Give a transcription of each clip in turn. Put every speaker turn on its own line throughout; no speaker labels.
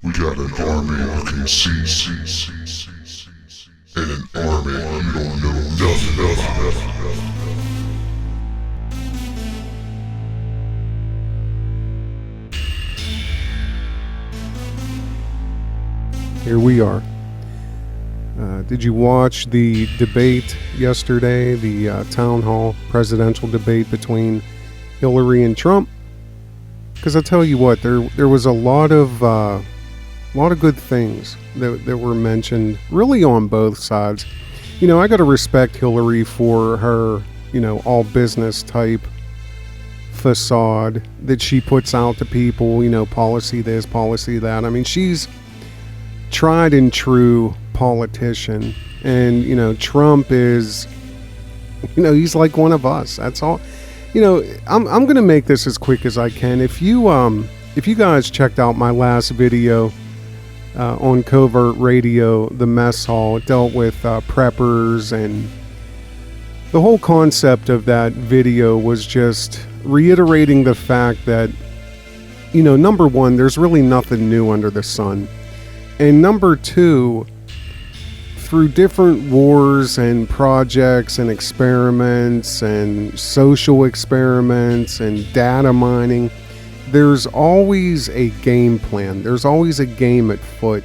We got an army you can see, and an army you don't know nothing about.
Here we are. Did you watch the debate yesterday, the town hall presidential debate between Hillary and Trump? Because I tell you what, there was a lot of good things that were mentioned, really on both sides. You know, I got to respect Hillary for her, all business type facade that she puts out to people. Policy this, policy that. I mean, she's tried and true politician, and Trump is he's like one of us. That's all. I'm gonna make this as quick as I can. If you guys checked out my last video on Covert Radio, the mess hall, it dealt with preppers, and the whole concept of that video was just reiterating the fact that number one, there's really nothing new under the sun. And number two, through different wars and projects and experiments and social experiments and data mining, there's always a game plan. There's always a game at foot.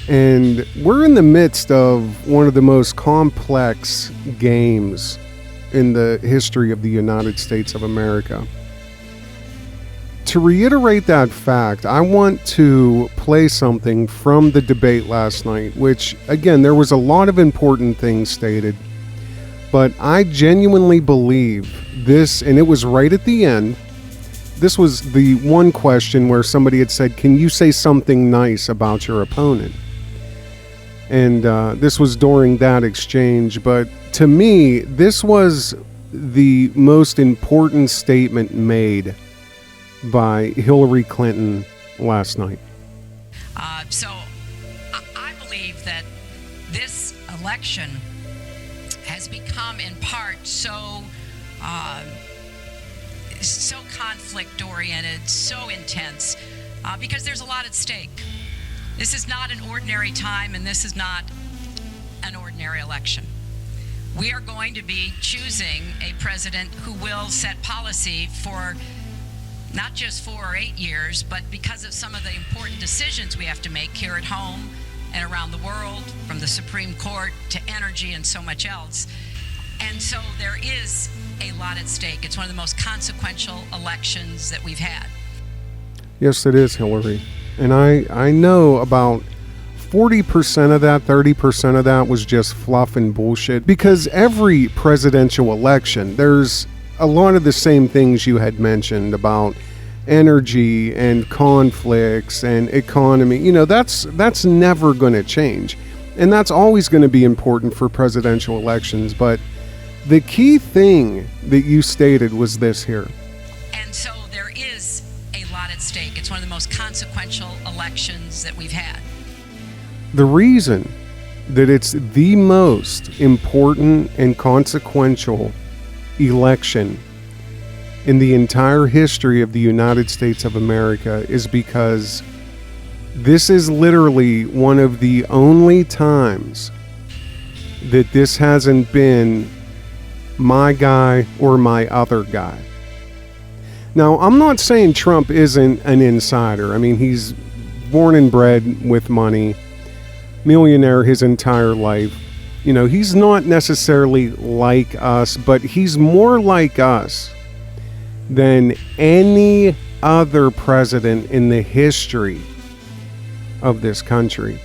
And we're in the midst of one of the most complex games in the history of the United States of America. To reiterate that fact, I want to play something from the debate last night, which, again, there was a lot of important things stated, but I genuinely believe this, and it was right at the end. This was the one question where somebody had said, can you say something nice about your opponent? And this was during that exchange, but to me, this was the most important statement made by Hillary Clinton last night.
So I believe that this election has become in part so conflict oriented, so intense, because there's a lot at stake. This is not an ordinary time, and this is not an ordinary election. We are going to be choosing a president who will set policy for not just 4 or 8 years, but because of some of the important decisions we have to make here at home and around the world, from the Supreme Court to energy and so much else. And so there is a lot at stake. It's one of the most consequential elections that we've had.
Yes, it is, Hillary. And I know about 40% of that, 30% of that was just fluff and bullshit, because every presidential election, there's a lot of the same things you had mentioned about energy and conflicts and economy. That's never going to change. And that's always going to be important for presidential elections. But the key thing that you stated was this here.
And so there is a lot at stake. It's one of the most consequential elections that we've had.
The reason that it's the most important and consequential election in the entire history of the United States of America is because this is literally one of the only times that this hasn't been my guy or my other guy. Now, I'm not saying Trump isn't an insider. I mean, he's born and bred with money, millionaire his entire life. He's not necessarily like us, but he's more like us than any other president in the history of this country.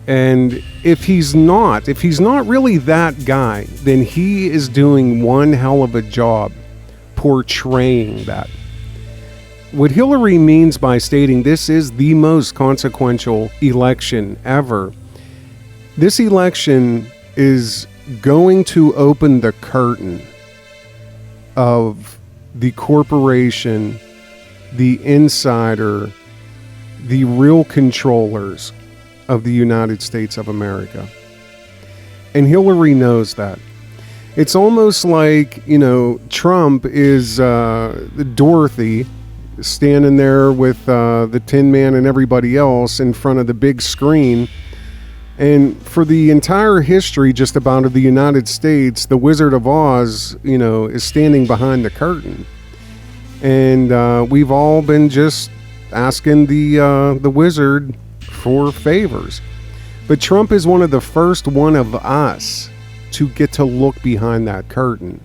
And if he's not really that guy, then he is doing one hell of a job portraying that. What Hillary means by stating this is the most consequential election ever, this election is going to open the curtain of the corporation, the insider, the real controllers of the United States of America. And Hillary knows that. It's almost like, Trump is Dorothy standing there with the Tin Man and everybody else in front of the big screen. And for the entire history just about of the United States, the Wizard of Oz, is standing behind the curtain. And we've all been just asking the wizard for favors. But Trump is one of the first one of us to get to look behind that curtain.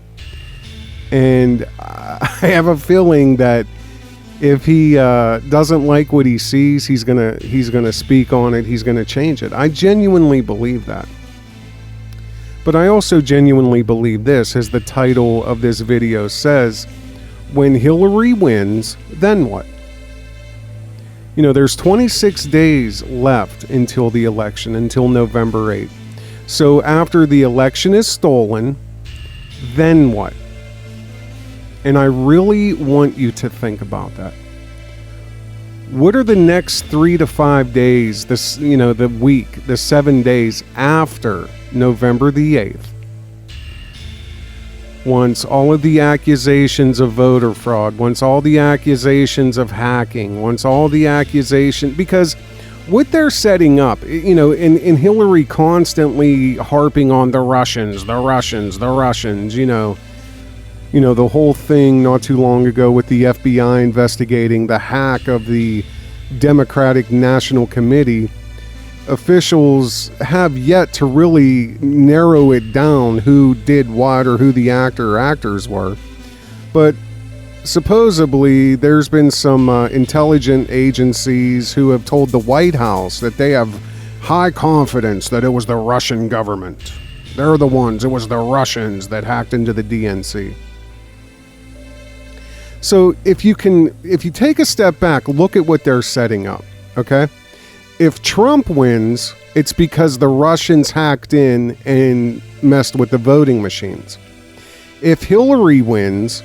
And I have a feeling that if he doesn't like what he sees, he's gonna speak on it. He's gonna change it. I genuinely believe that. But I also genuinely believe this, as the title of this video says: when Hillary wins, then what? There's 26 days left until the election, until November 8th. So after the election is stolen, then what? And I really want you to think about that. What are the next 3 to 5 days, the week, the 7 days after November the 8th? Once all of the accusations of voter fraud, once all the accusations of hacking, once all the because what they're setting up, in Hillary constantly harping on the Russians, the whole thing not too long ago with the FBI investigating the hack of the Democratic National Committee. Officials have yet to really narrow it down who did what or who the actors were. But supposedly there's been some intelligent agencies who have told the White House that they have high confidence that it was the Russian government. They're the ones, it was the Russians that hacked into the DNC. So if you take a step back, look at what they're setting up, okay? If Trump wins, it's because the Russians hacked in and messed with the voting machines. If Hillary wins,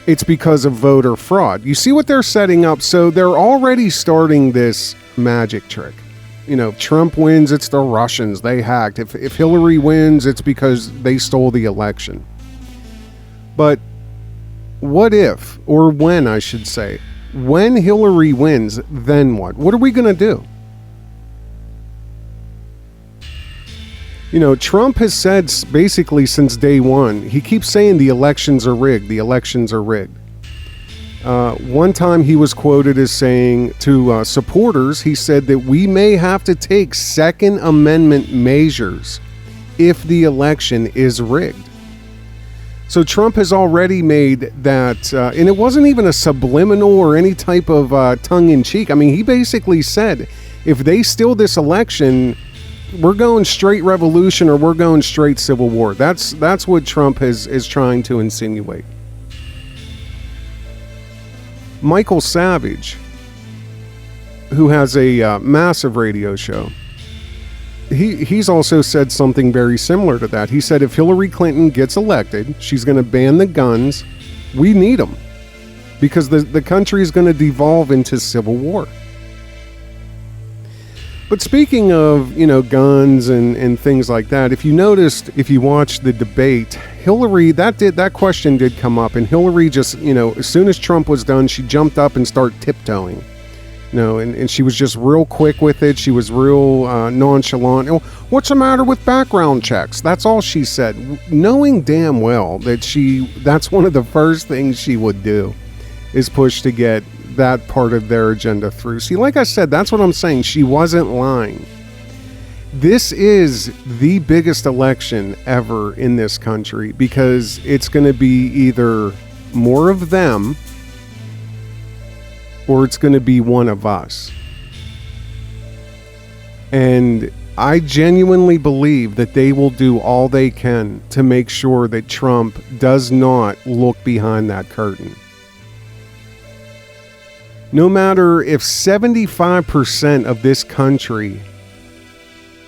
it's because of voter fraud. You see what they're setting up? So they're already starting this magic trick. If Trump wins, it's the Russians. They hacked. If Hillary wins, it's because they stole the election. But what if, or when I should say, when Hillary wins, then what? What are we going to do? Trump has said basically since day one, he keeps saying the elections are rigged, the elections are rigged. One time he was quoted as saying to supporters, he said that we may have to take Second Amendment measures if the election is rigged. So Trump has already made that, and it wasn't even a subliminal or any type of tongue-in-cheek. I mean, he basically said, if they steal this election, we're going straight revolution or we're going straight civil war. That's what Trump is trying to insinuate. Michael Savage, who has a massive radio show, he's also said something very similar to that. He said if Hillary Clinton gets elected, she's going to ban the guns. We need them because the country is going to devolve into civil war. But speaking of, guns and things like that, if you noticed, if you watched the debate, Hillary, that question did come up, and Hillary just, as soon as Trump was done, she jumped up and started tiptoeing. And she was just real quick with it. She was real nonchalant. What's the matter with background checks? That's all she said, knowing damn well that that's one of the first things she would do, is push to get that part of their agenda through. See, like I said, that's what I'm saying. She wasn't lying. This is the biggest election ever in this country because it's going to be either more of them or it's going to be one of us. And I genuinely believe that they will do all they can to make sure that Trump does not look behind that curtain. No matter if 75% of this country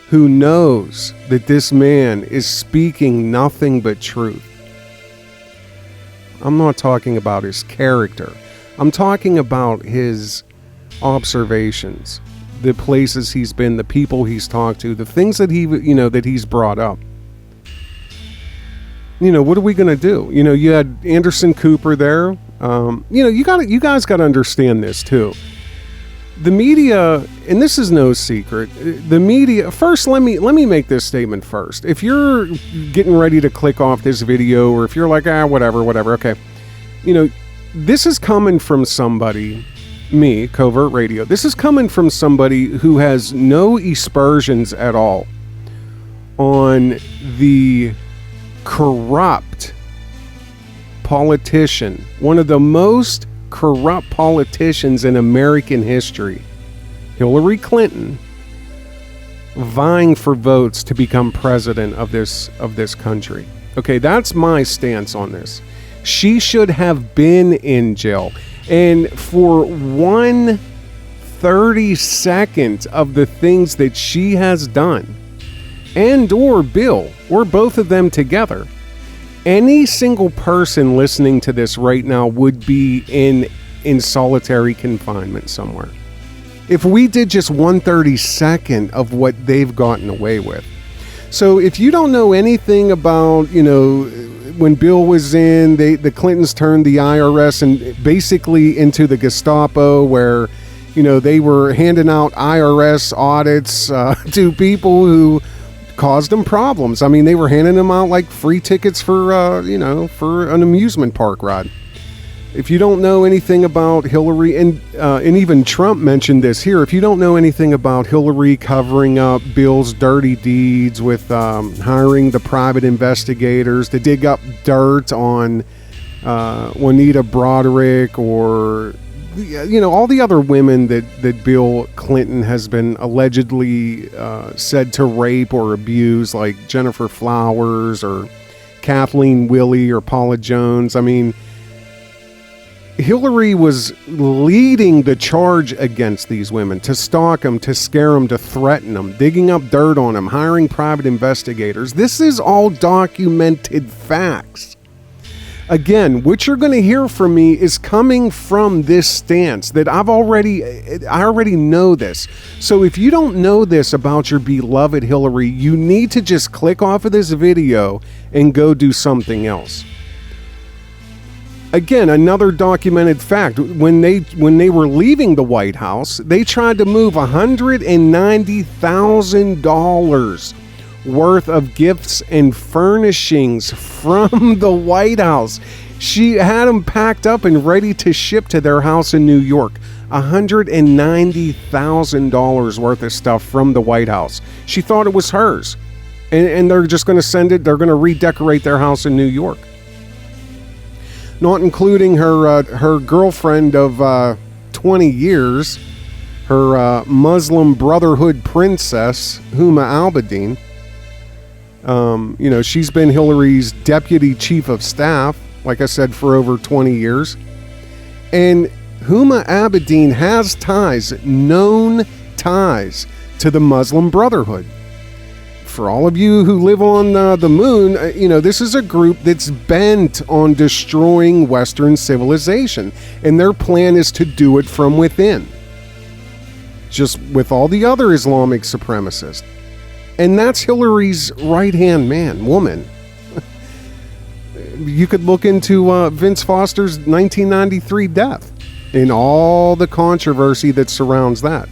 who knows that this man is speaking nothing but truth. I'm not talking about his character. I'm talking about his observations, the places he's been, the people he's talked to, the things that that he's brought up. What are we going to do? You had Anderson Cooper there. You guys got to understand this too. The media, and this is no secret, the media, first let me make this statement first. If you're getting ready to click off this video, or if you're like, whatever, okay. This is coming from somebody, me, Covert Radio, this is coming from somebody who has no aspersions at all on the corrupt politician, one of the most corrupt politicians in American history, Hillary Clinton, vying for votes to become president of this country. Okay, that's my stance on this. She should have been in jail. And for 1/32 of the things that she has done, and or Bill, or both of them together, any single person listening to this right now would be in solitary confinement somewhere. If we did just 1/32 of what they've gotten away with. So if you don't know anything about, when Bill was in, the Clintons turned the IRS and basically into the Gestapo, where, they were handing out IRS audits to people who caused them problems. I mean, they were handing them out like free tickets for an amusement park ride. If you don't know anything about Hillary, and even Trump mentioned this here, if you don't know anything about Hillary covering up Bill's dirty deeds with hiring the private investigators to dig up dirt on Juanita Broderick, or all the other women that Bill Clinton has been allegedly said to rape or abuse, like Jennifer Flowers or Kathleen Willey or Paula Jones. I mean, Hillary was leading the charge against these women, to stalk them, to scare them, to threaten them, digging up dirt on them, hiring private investigators. This is all documented facts. Again, what you're going to hear from me is coming from this stance that I already know this. So if you don't know this about your beloved Hillary, you need to just click off of this video and go do something else. Again, another documented fact, when they were leaving the White House, they tried to move $190,000 worth of gifts and furnishings from the White House. She had them packed up and ready to ship to their house in New York. $190,000 worth of stuff from the White House. She thought it was hers. And they're just going to send it, they're going to redecorate their house in New York. Not including her girlfriend of 20 years, her Muslim Brotherhood princess, Huma Abedin. She's been Hillary's deputy chief of staff, like I said, for over 20 years. And Huma Abedin has known ties to the Muslim Brotherhood. For all of you who live on the moon, this is a group that's bent on destroying Western civilization. And their plan is to do it from within. Just with all the other Islamic supremacists. And that's Hillary's right-hand woman. You could look into Vince Foster's 1993 death and all the controversy that surrounds that.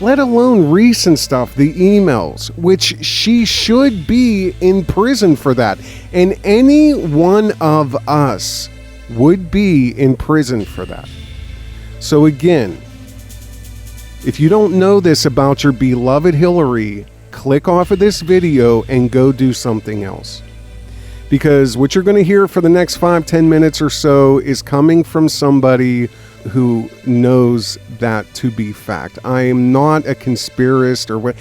Let alone recent stuff, the emails, which she should be in prison for that. And any one of us would be in prison for that. So again, if you don't know this about your beloved Hillary, click off of this video and go do something else. Because what you're going to hear for the next 5-10 minutes or so is coming from somebody who knows that to be fact. I am not a conspiracist or what.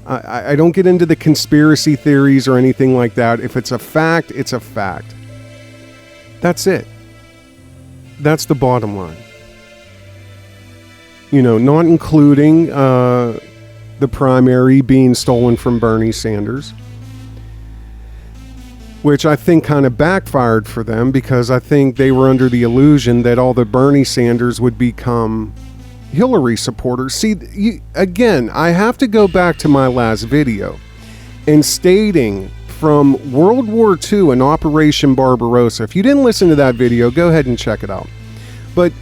I don't get into the conspiracy theories or anything like that. If it's a fact, it's a fact. That's it. That's the bottom line. Not including the primary being stolen from Bernie Sanders, which I think kind of backfired for them, because I think they were under the illusion that all the Bernie Sanders would become Hillary supporters. See, again, I have to go back to my last video and stating from World War II and Operation Barbarossa. If you didn't listen to that video, go ahead and check it out. But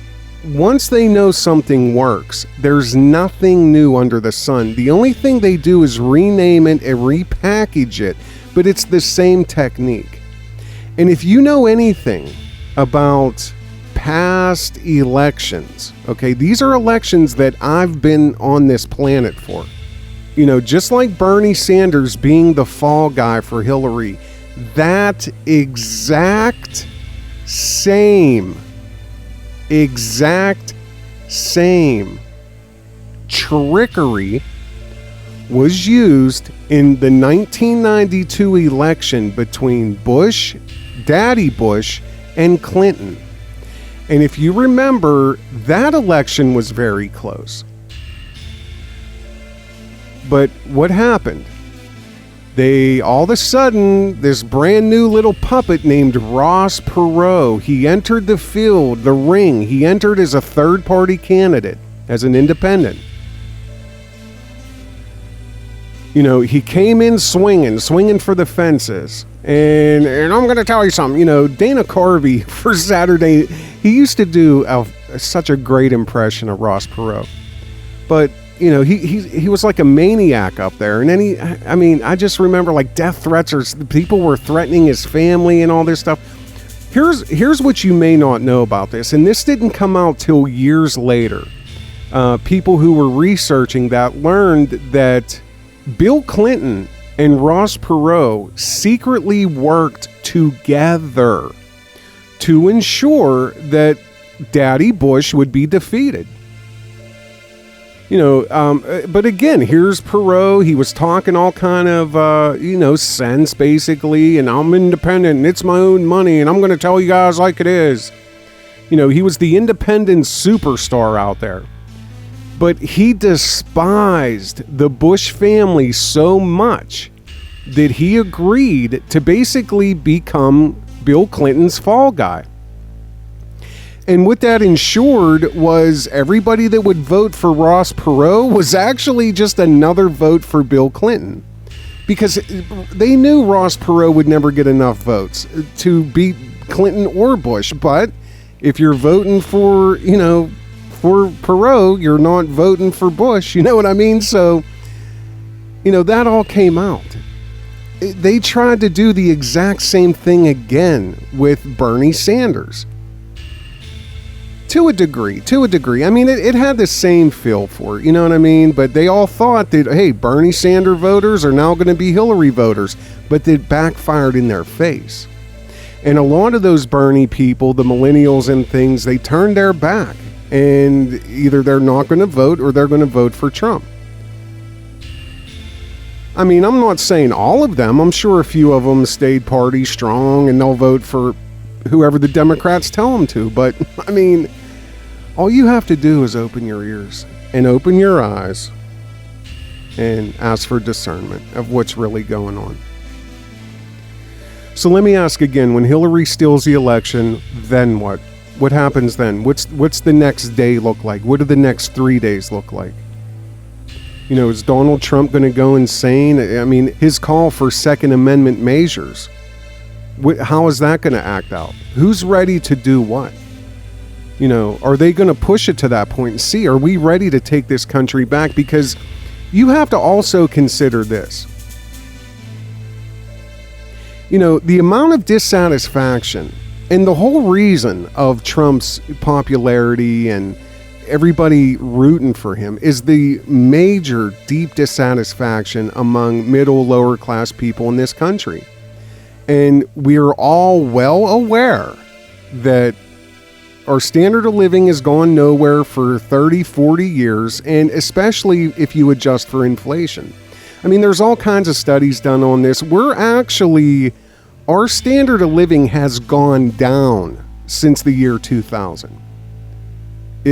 once they know something works, there's nothing new under the sun. The only thing they do is rename it and repackage it, but it's the same technique. And if you know anything about past elections, okay, these are elections that I've been on this planet for. You know, just like Bernie Sanders being the fall guy for Hillary, that exact same trickery was used in the 1992 election between Bush, Daddy Bush, and Clinton. And if you remember, that election was very close. But what happened? They, all of a sudden, this brand new little puppet named Ross Perot, he entered the field, the ring. He entered as a third-party candidate, as an independent. You know, he came in swinging for the fences. And I'm going to tell you something. You know, Dana Carvey for Saturday, he used to do such a great impression of Ross Perot. But you know, he was like a maniac up there. And then I just remember like death threats, or people were threatening his family and all this stuff. Here's what you may not know about this. And this didn't come out till years later. People who were researching that learned that Bill Clinton and Ross Perot secretly worked together to ensure that Daddy Bush would be defeated. You know, but again, here's Perot. He was talking all kind of, sense, basically, and I'm independent, and it's my own money, and I'm going to tell you guys like it is. You know, he was the independent superstar out there. But he despised the Bush family so much that he agreed to basically become Bill Clinton's fall guy. And what that ensured was everybody that would vote for Ross Perot was actually just another vote for Bill Clinton. Because they knew Ross Perot would never get enough votes to beat Clinton or Bush. But if you're voting for, for Perot, you're not voting for Bush. You know what I mean? So, that all came out. They tried to do the exact same thing again with Bernie Sanders. To a degree. I mean, it had the same feel for it, you know what I mean? But they all thought that, hey, Bernie Sanders voters are now going to be Hillary voters. But it backfired in their face. And a lot of those Bernie people, the millennials and things, they turned their back. And either they're not going to vote or they're going to vote for Trump. I mean, I'm not saying all of them. I'm sure a few of them stayed party strong and they'll vote for whoever the Democrats tell them to. But, I mean, all you have to do is open your ears and open your eyes and ask for discernment of what's really going on. So let me ask again, when Hillary steals the election, then what? What happens then? What's the next day look like? What do the next 3 days look like? Is Donald Trump going to go insane? I mean, his call for Second Amendment measures, how is that going to act out? Who's ready to do what? Are they going to push it to that point and see, are we ready to take this country back? Because you have to also consider this. The amount of dissatisfaction and the whole reason of Trump's popularity and everybody rooting for him is the major deep dissatisfaction among middle, lower class people in this country. And we're all well aware that our standard of living has gone nowhere for 30, 40 years, and especially if you adjust for inflation. I mean, there's all kinds of studies done on this. Our standard of living has gone down since the year 2000.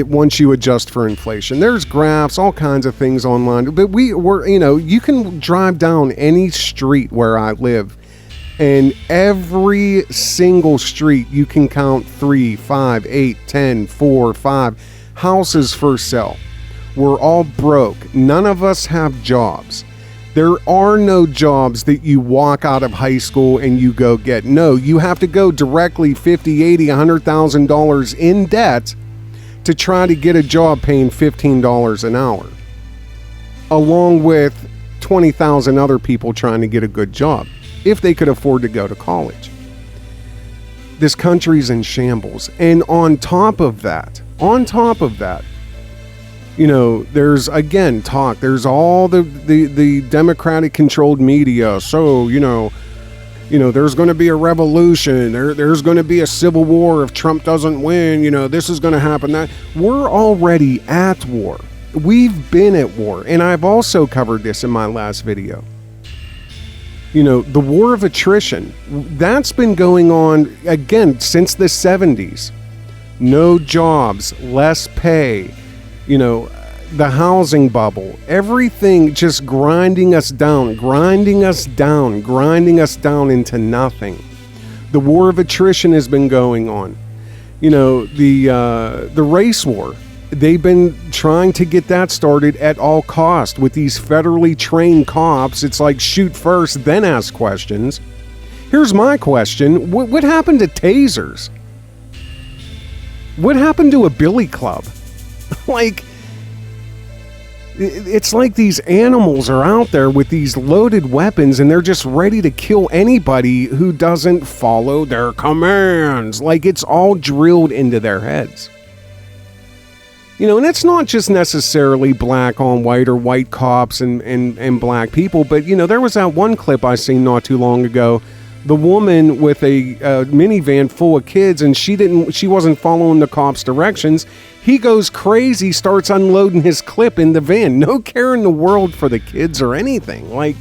Once you adjust for inflation. There's graphs, all kinds of things online. But you can drive down any street where I live, and every single street you can count 3, 5, 8, 10, 4, 5 houses for sale. We're all broke. None of us have jobs. There are no jobs that you walk out of high school and you go get. No, you have to go directly $50, $80, $100,000 in debt to try to get a job paying $15 an hour, along with 20,000 other people trying to get a good job if they could afford to go to college. This country's in shambles. And on top of that, you know, there's again talk. There's all the Democratic controlled media. So, you know, there's going to be a revolution. There's going to be a civil war if Trump doesn't win. You know, this is going to happen. That we're already at war. We've been at war. And I've also covered this in my last video. You know, the War of Attrition, that's been going on again since the 70s. No jobs, less pay. You know, the housing bubble, everything just grinding us down into nothing. The War of Attrition has been going on. You know, the race war, they've been trying to get that started at all cost with these federally trained cops. It's like shoot first, then ask questions. Here's my question. What happened to tasers? What happened to a billy club? Like, it's like these animals are out there with these loaded weapons and they're just ready to kill anybody who doesn't follow their commands. Like, it's all drilled into their heads. You know, and it's not just necessarily black on white or white cops and black people, but, you know, there was that one clip I seen not too long ago. The woman with a minivan full of kids, and she wasn't following the cops' directions. He goes crazy, starts unloading his clip in the van. No care in the world for the kids or anything. Like,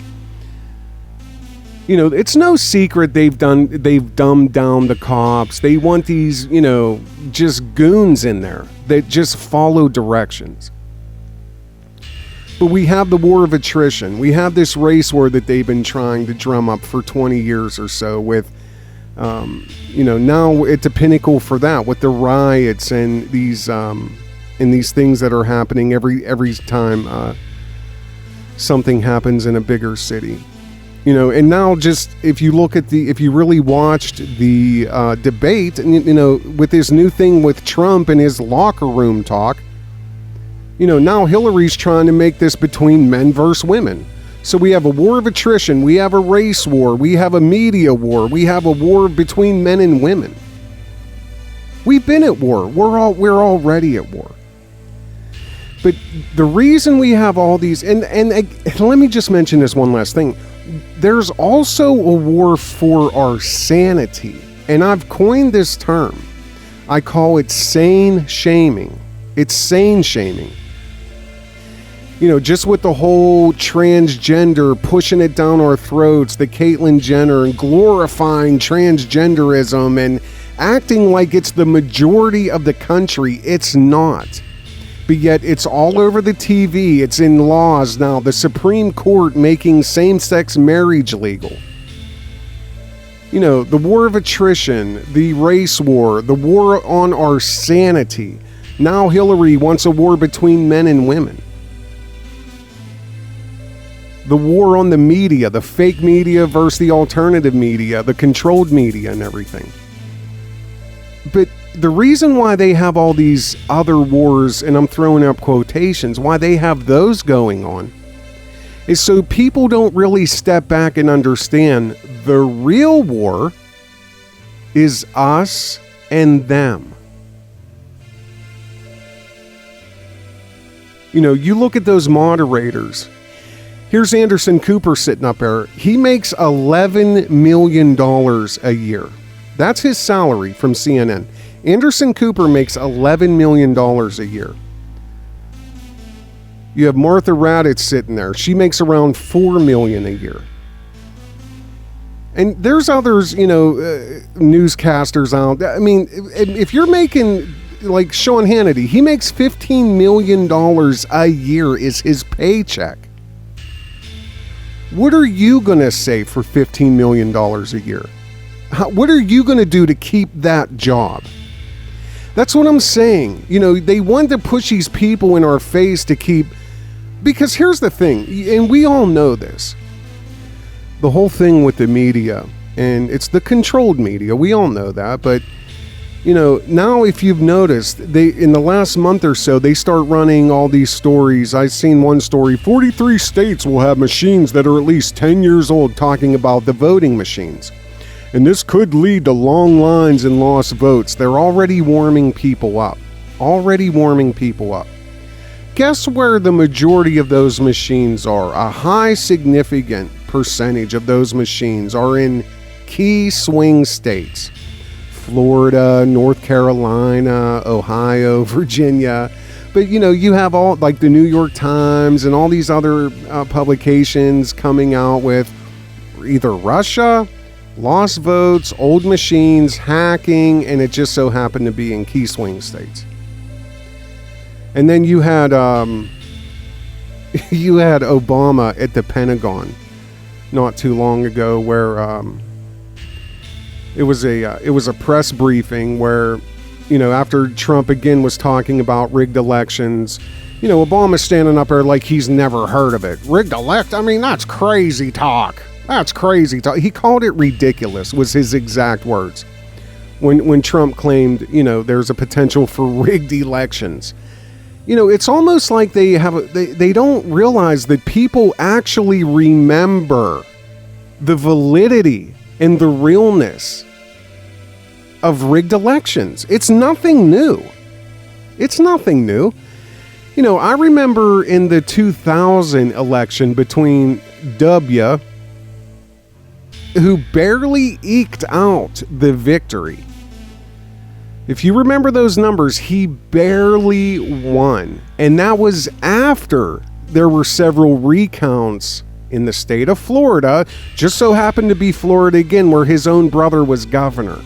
you know, it's no secret they've dumbed down the cops. They want these, you know, just goons in there that just follow directions. But we have the War of Attrition. We have this race war that they've been trying to drum up for 20 years or so with, you know, now it's a pinnacle for that with the riots and these things that are happening every time something happens in a bigger city. You know, and now just if you really watched the debate, and you know, with this new thing with Trump and his locker room talk, you know, now Hillary's trying to make this between men versus women. So we have a war of attrition, we have a race war, we have a media war, we have a war between men and women. We've been at war. We're already at war. But the reason we have all these, and let me just mention this one last thing. There's also a war for our sanity. And I've coined this term. I call it sane shaming. It's sane shaming. You know, just with the whole transgender, pushing it down our throats, the Caitlyn Jenner, and glorifying transgenderism and acting like it's the majority of the country. It's not. But yet it's all over the TV. It's in laws now. The Supreme Court making same-sex marriage legal. You know, the war of attrition, the race war, the war on our sanity. Now Hillary wants a war between men and women. The war on the media, the fake media versus the alternative media, the controlled media and everything. But the reason why they have all these other wars, and I'm throwing up quotations, why they have those going on, is so people don't really step back and understand the real war is us and them. You know, you look at those moderators. Here's Anderson Cooper sitting up there. He makes $11 million a year. That's his salary from CNN. Anderson Cooper makes $11 million a year. You have Martha Raddatz sitting there. She makes around $4 million a year. And there's others, you know, newscasters out. I mean, if you're making, like Sean Hannity, he makes $15 million a year is his paycheck. What are you going to say for $15 million a year? What are you going to do to keep that job? That's what I'm saying. You know, they want to push these people in our face to keep Because here's the thing, and we all know this. The whole thing with the media, and it's the controlled media, we all know that, but now if you've noticed, in the last month or so, they start running all these stories. I've seen one story, 43 states will have machines that are at least 10 years old, talking about the voting machines. And this could lead to long lines and lost votes. They're already warming people up. Guess where the majority of those machines are? A high significant percentage of those machines are in key swing states. Florida, North Carolina, Ohio, Virginia. But, you have all, like the New York Times and all these other publications coming out with either Russia, lost votes, old machines, hacking, and it just so happened to be in key swing states. And then you had Obama at the Pentagon not too long ago, where it was a press briefing where, after Trump again was talking about rigged elections, Obama's standing up there like he's never heard of it. Rigged elect? I mean, that's crazy talk. He called it ridiculous, was his exact words. When Trump claimed, there's a potential for rigged elections. It's almost like they don't realize that people actually remember the validity and the realness of rigged elections. It's nothing new. I remember in the 2000 election between W, who barely eked out the victory. If you remember those numbers, he barely won. And that was after there were several recounts in the state of Florida. Just so happened to be Florida again, where his own brother was governor.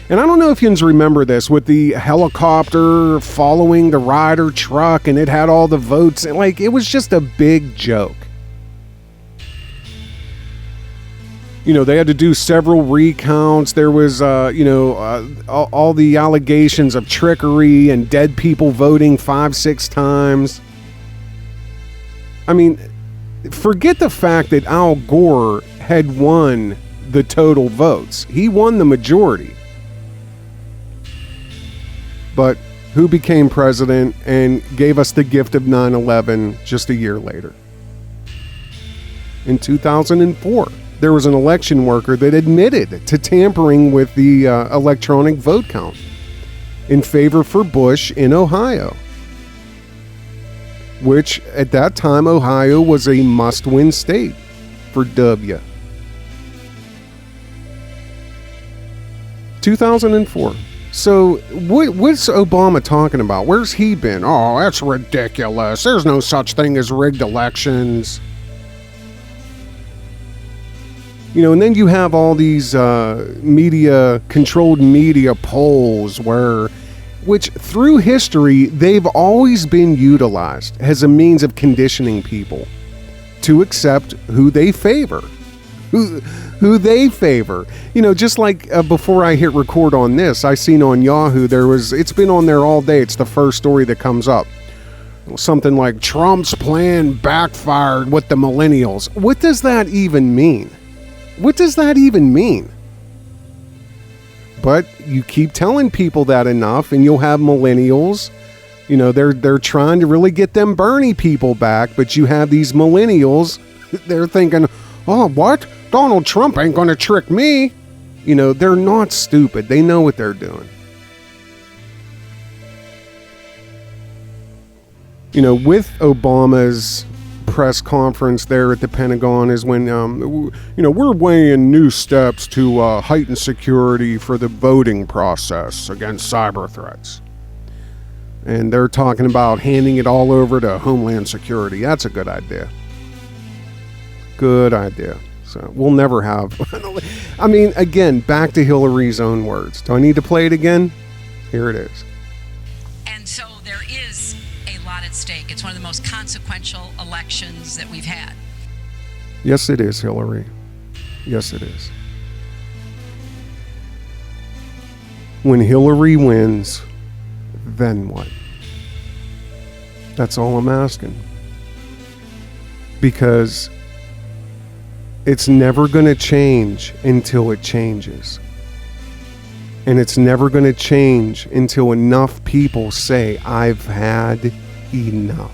And I don't know if you remember this, with the helicopter following the Ryder truck, and it had all the votes. Like, it was just a big joke. They had to do several recounts. There was, all the allegations of trickery and dead people voting 5-6 times. I mean, forget the fact that Al Gore had won the total votes. He won the majority. But who became president and gave us the gift of 9/11 just a year later? In 2004. There was an election worker that admitted to tampering with the electronic vote count in favor for Bush in Ohio, which at that time Ohio was a must-win state for W. 2004. So what's Obama talking about? Where's he been? Oh, that's ridiculous. There's no such thing as rigged elections. And then you have all these controlled media polls which through history, they've always been utilized as a means of conditioning people to accept who they favor. Who they favor. Just like before I hit record on this, I seen on Yahoo, it's been on there all day. It's the first story that comes up. Something like, Trump's plan backfired with the millennials. What does that even mean? But you keep telling people that enough, and you'll have millennials. They're trying to really get them Bernie people back, but you have these millennials. They're thinking, oh, what? Donald Trump ain't going to trick me. They're not stupid. They know what they're doing. With Obama's press conference there at the Pentagon is when, we're weighing new steps to heighten security for the voting process against cyber threats. And they're talking about handing it all over to Homeland Security. That's a good idea. So we'll never have... I mean, again, back to Hillary's own words. Do I need to play it again? Here it is.
And so there is a lot at stake. It's one of the most consequential elections that we've had.
Yes, it is, Hillary. Yes, it is. When Hillary wins, then what? That's all I'm asking. because it's never going to change until it changes. And it's never going to change until enough people say, I've had enough.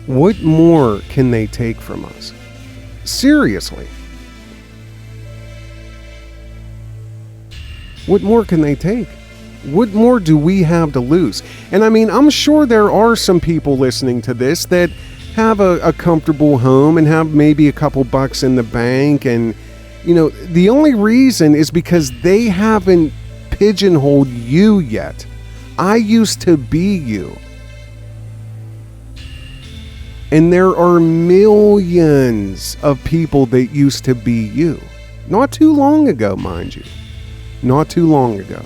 What more can they take from us? Seriously. What more can they take? What more do we have to lose? And I mean, I'm sure there are some people listening to this that have a comfortable home and have maybe a couple bucks in the bank. And, you know, the only reason is because they haven't pigeonholed you yet. I used to be you. And there are millions of people that used to be you. Not too long ago, mind you. Not too long ago.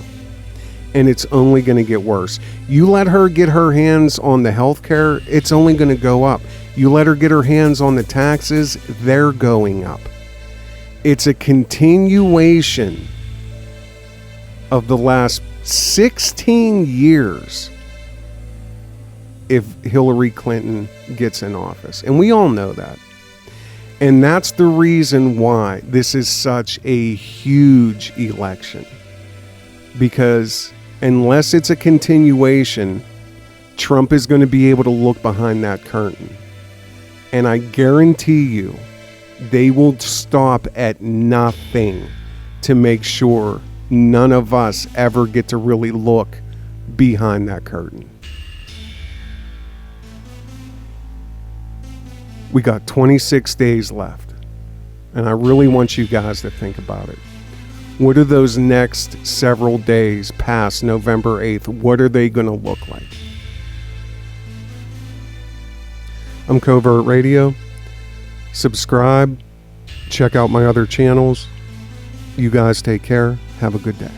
And it's only going to get worse. You let her get her hands on the health care, it's only going to go up. You let her get her hands on the taxes, they're going up. It's a continuation of the last 16 years if Hillary Clinton gets in office. And we all know that. And that's the reason why this is such a huge election. Because unless it's a continuation, Trump is going to be able to look behind that curtain. And I guarantee you, they will stop at nothing to make sure none of us ever get to really look behind that curtain. We got 26 days left, and I really want you guys to think about it. What are those next several days past November 8th? What are they going to look like? I'm Covert Radio. Subscribe. Check out my other channels. You guys take care. Have a good day.